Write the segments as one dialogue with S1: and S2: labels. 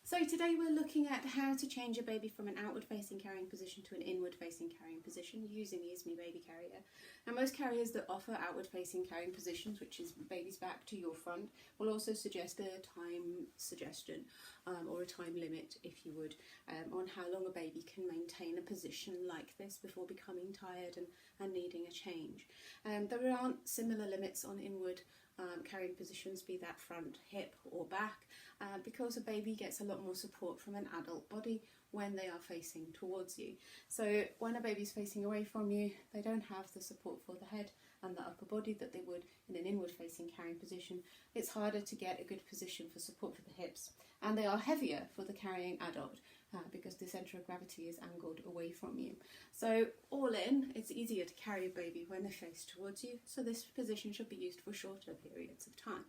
S1: So today we're looking at how to change a baby from an outward facing carrying position to an inward facing carrying position using the Izmi Baby Carrier. Now most carriers that offer outward facing carrying positions, which is baby's back to your front, will also suggest a time suggestion or a time limit, if you would, on how long a baby can maintain a position like this before becoming tired and needing a change. There aren't similar limits on inward carrying positions, be that front, hip or back, because a baby gets a lot more support from an adult body when they are facing towards you. So when a baby's facing away from you, they don't have the support for the head and the upper body that they would in an inward facing carrying position. It's harder to get a good position for support for the hips, and they are heavier for the carrying adult because the centre of gravity is angled away from you. So all in, it's easier to carry a baby when they're faced towards you, so this position should be used for shorter periods of time.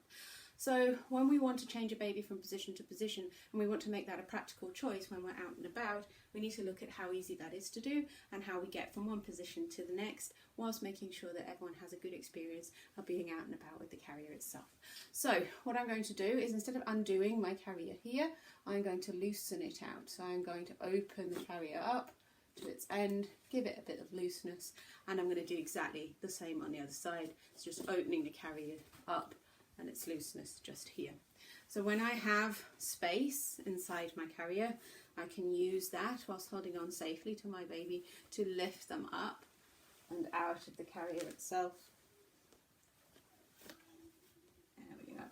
S1: So when we want to change a baby from position to position, and we want to make that a practical choice when we're out and about, we need to look at how easy that is to do and how we get from one position to the next, whilst making sure that everyone has a good experience of being out and about with the carrier itself. So what I'm going to do is, instead of undoing my carrier here, I'm going to loosen it out. So I'm going to open the carrier up to its end, give it a bit of looseness, and I'm going to do exactly the same on the other side. It's just opening the carrier up and its looseness just here. So when I have space inside my carrier, I can use that whilst holding on safely to my baby to lift them up and out of the carrier itself. There we go.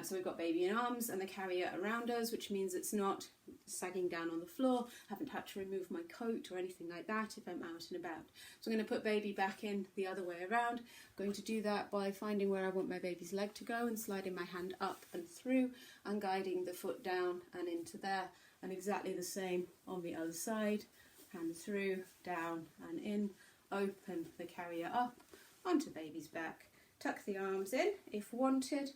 S1: So we've got baby in arms and the carrier around us, which means it's not sagging down on the floor. I haven't had to remove my coat or anything like that if I'm out and about. So I'm going to put baby back in the other way around. I'm going to do that by finding where I want my baby's leg to go and sliding my hand up and through and guiding the foot down and into there, and exactly the same on the other side. Hand through, down and in, open the carrier up onto baby's back, tuck the arms in if wanted,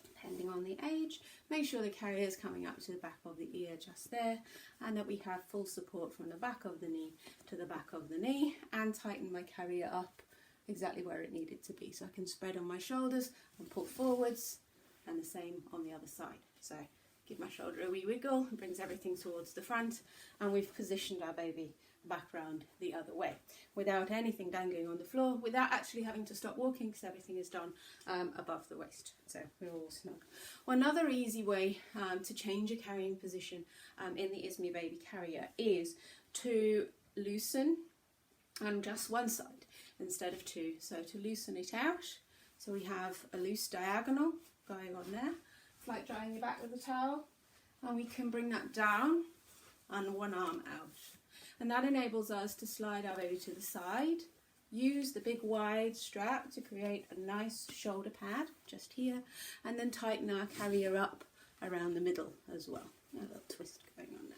S1: depending on the age. Make sure the carrier is coming up to the back of the ear just there, and that we have full support from the back of the knee to the back of the knee, and tighten my carrier up exactly where it needed to be. So I can spread on my shoulders and pull forwards, and the same on the other side. So give my shoulder a wee wiggle, it brings everything towards the front, and we've positioned our baby back round the other way without anything dangling on the floor, without actually having to stop walking because everything is done above the waist, so we're all snug. Well, another easy way to change a carrying position in the Izmi Baby Carrier is to loosen on just one side instead of two. So to loosen it out, so we have a loose diagonal going on there, it's like drying your back with a towel, and we can bring that down and one arm out. And that enables us to slide our baby to the side, use the big wide strap to create a nice shoulder pad just here, and then tighten our carrier up around the middle as well. A little twist going on there.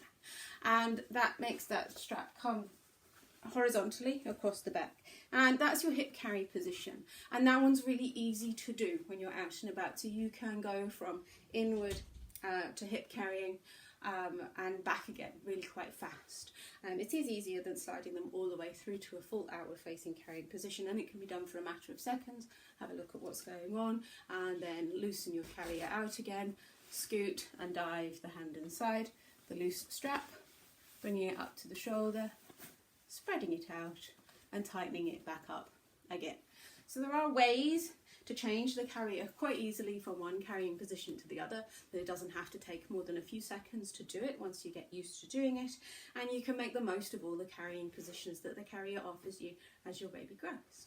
S1: And that makes that strap come horizontally across the back. And that's your hip carry position. And that one's really easy to do when you're out and about. So you can go from inward to hip carrying and back again really quite fast. It is easier than sliding them all the way through to a full outward facing carrying position, and it can be done for a matter of seconds. Have a look at what's going on and then loosen your carrier out again, scoot and dive the hand inside the loose strap, bringing it up to the shoulder, spreading it out and tightening it back up again. So there are ways to change the carrier quite easily from one carrying position to the other, but it doesn't have to take more than a few seconds to do it once you get used to doing it, and you can make the most of all the carrying positions that the carrier offers you as your baby grows.